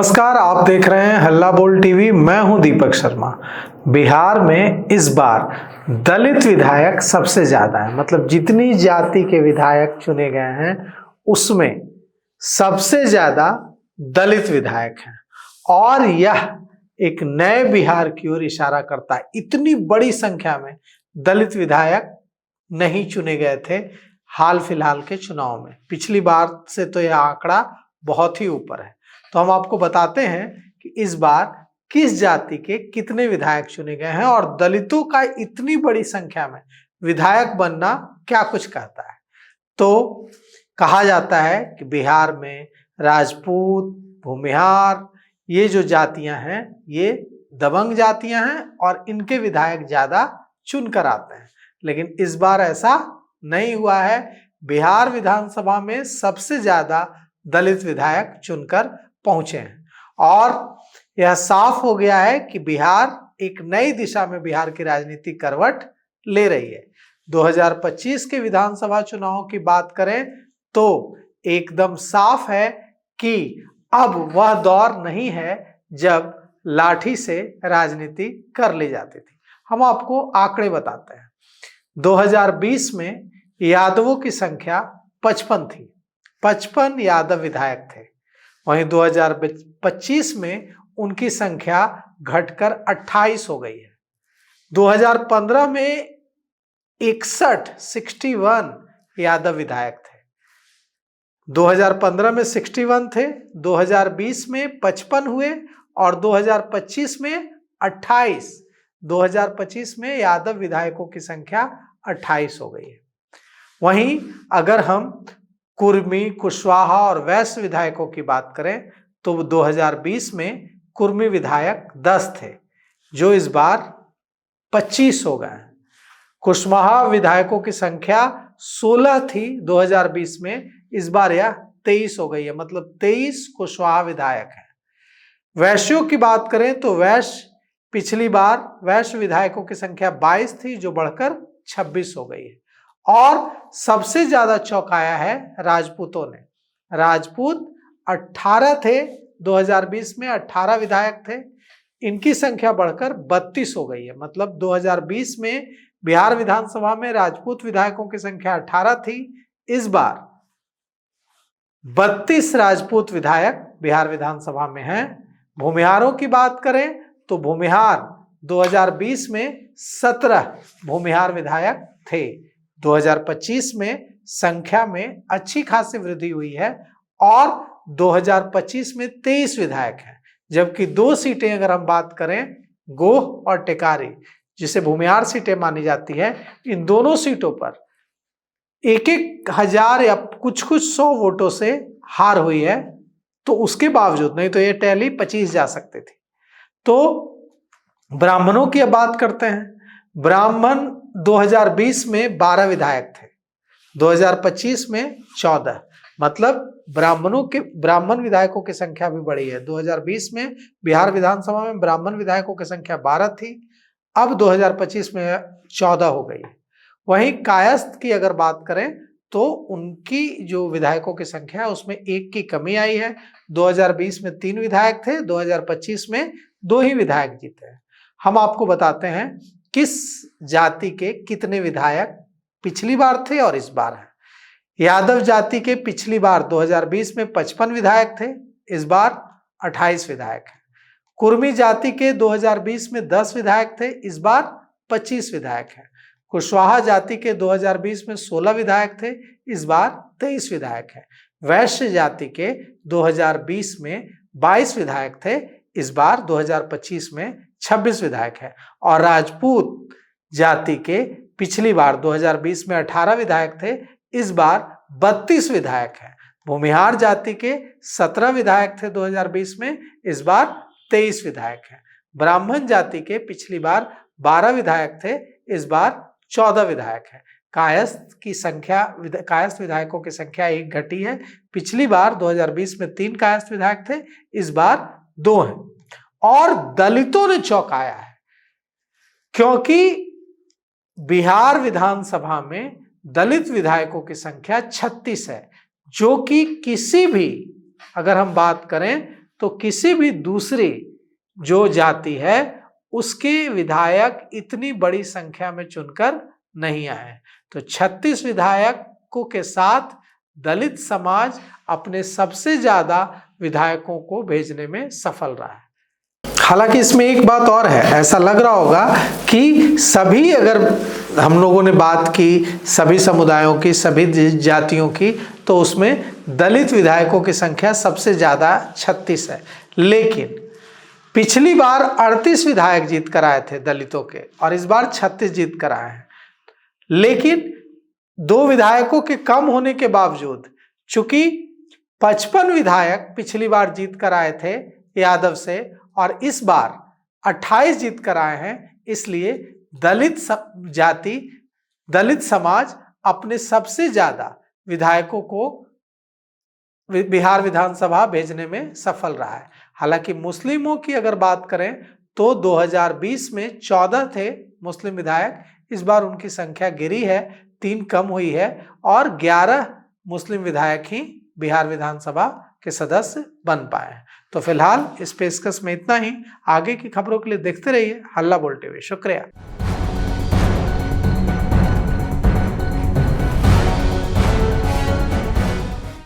नमस्कार, आप देख रहे हैं हल्ला बोल टीवी। मैं हूं दीपक शर्मा। बिहार में इस बार दलित विधायक सबसे ज्यादा है, मतलब जितनी जाति के विधायक चुने गए हैं उसमें सबसे ज्यादा दलित विधायक हैं और यह एक नए बिहार की ओर इशारा करता है। इतनी बड़ी संख्या में दलित विधायक नहीं चुने गए थे हाल फिलहाल के चुनाव में। पिछली बार से तो यह आंकड़ा बहुत ही ऊपर है। तो हम आपको बताते हैं कि इस बार किस जाति के कितने विधायक चुने गए हैं और दलितों का इतनी बड़ी संख्या में विधायक बनना क्या कुछ कहता है। तो कहा जाता है कि बिहार में राजपूत, भूमिहार, ये जो जातियां हैं ये दबंग जातियां हैं और इनके विधायक ज्यादा चुनकर आते हैं। लेकिन इस बार ऐसा नहीं हुआ है। बिहार विधानसभा में सबसे ज्यादा दलित विधायक चुनकर पहुंचे हैं और यह साफ हो गया है कि बिहार एक नई दिशा में बिहार की राजनीति करवट ले रही है। 2025 के विधानसभा चुनाव की बात करें तो एकदम साफ है कि अब वह दौर नहीं है जब लाठी से राजनीति कर ली जाती थी। हम आपको आंकड़े बताते हैं। 2020 में यादवों की संख्या 55 थी, 55 यादव विधायक थे। वहीं 2025 में उनकी संख्या घटकर 28 हो गई है। 2015 में 61 यादव विधायक थे। 2015 में 61 थे, 2020 में 55 हुए और 2025 में 28। 2025 में यादव विधायकों की संख्या 28 हो गई है। वहीं अगर हम कुर्मी, कुशवाहा और वैश्य विधायकों की बात करें तो 2020 में कुर्मी विधायक 10 थे जो इस बार 25 हो गए हैं। कुशवाहा विधायकों की संख्या 16 थी 2020 में, इस बार यह 23 हो गई है, मतलब 23 कुशवाहा विधायक हैं। वैश्यों की बात करें तो पिछली बार वैश्य विधायकों की संख्या 22 थी जो बढ़कर 26 हो गई है। और सबसे ज्यादा चौंकाया है राजपूतों ने। राजपूत 18 थे 2020 में, 18 विधायक थे। इनकी संख्या बढ़कर 32 हो गई है, मतलब 2020 में बिहार विधानसभा में राजपूत विधायकों की संख्या 18 थी, इस बार 32 राजपूत विधायक बिहार विधानसभा में हैं। भूमिहारों की बात करें तो भूमिहार 2020 में 17 भूमिहार विधायक थे। 2025 में संख्या में अच्छी खासी वृद्धि हुई है और 2025 में 23 विधायक हैं, जबकि 2 सीटें अगर हम बात करें, गोह और टेकारी, जिसे भूमिहार सीटें मानी जाती है, इन दोनों सीटों पर 1,000 या कुछ 100 वोटों से हार हुई है। तो उसके बावजूद, नहीं तो ये टैली 25 जा सकते थे। तो ब्राह्मणों की अब बात करते हैं। ब्राह्मण 2020 में 12 विधायक थे, 2025 में 14, मतलब ब्राह्मण विधायकों की संख्या भी बढ़ी है। 2020 में बिहार विधानसभा में ब्राह्मण विधायकों की संख्या 12 थी, अब 2025 में 14 हो गई है। वहीं कायस्थ की अगर बात करें तो उनकी जो विधायकों की संख्या है उसमें 1 की कमी आई है। 2020 में 3 विधायक थे, 2025 में 2 ही विधायक जीते हैं। हम आपको बताते हैं किस जाति के कितने विधायक पिछली बार थे और इस बार हैं। यादव जाति के पिछली बार 2020 में 55 विधायक थे, इस बार 28 विधायक हैं। कुर्मी जाति के 2020 में 10 विधायक थे, इस बार 25 विधायक हैं। कुशवाहा जाति के 2020 में 16 विधायक थे, इस बार 23 विधायक हैं। वैश्य जाति के 2020 में 22 विधायक थे, इस बार 2025 में 26 विधायक है। और राजपूत जाति के पिछली बार 2020 में 18 विधायक थे, इस बार 32 विधायक हैं। भूमिहार जाति के 17 विधायक थे 2020 में, इस बार 23 विधायक हैं। ब्राह्मण जाति के पिछली बार 12 विधायक थे, इस बार 14 विधायक हैं। कायस्थ विधायकों की संख्या 1 घटी है। पिछली बार 2020 में 3 कायस्थ विधायक थे, इस बार 2 हैं। और दलितों ने चौंकाया है क्योंकि बिहार विधानसभा में दलित विधायकों की संख्या 36 है, जो कि किसी भी, अगर हम बात करें तो किसी भी दूसरी जो जाति है उसके विधायक इतनी बड़ी संख्या में चुनकर नहीं आए। तो 36 विधायकों के साथ दलित समाज अपने सबसे ज्यादा विधायकों को भेजने में सफल रहा है। हालांकि इसमें एक बात और है, ऐसा लग रहा होगा कि सभी, अगर हम लोगों ने बात की सभी समुदायों की, सभी जातियों की, तो उसमें दलित विधायकों की संख्या सबसे ज्यादा 36 है। लेकिन पिछली बार 38 विधायक जीत कर आए थे दलितों के और इस बार 36 जीत कर आए हैं। लेकिन 2 विधायकों के कम होने के बावजूद, चूंकि 55 विधायक पिछली बार जीत कर आए थे यादव से और इस बार 28 जीत कर आए हैं, इसलिए दलित जाति, दलित समाज अपने सबसे ज्यादा विधायकों को बिहार विधानसभा भेजने में सफल रहा है। हालांकि मुस्लिमों की अगर बात करें तो 2020 में 14 थे मुस्लिम विधायक, इस बार उनकी संख्या गिरी है, 3 कम हुई है और 11 मुस्लिम विधायक ही बिहार विधानसभा के सदस्य बन पाए हैं। तो फिलहाल इस पेशकश में इतना ही। आगे की खबरों के लिए देखते रहिए हल्ला बोल टीवी। शुक्रिया।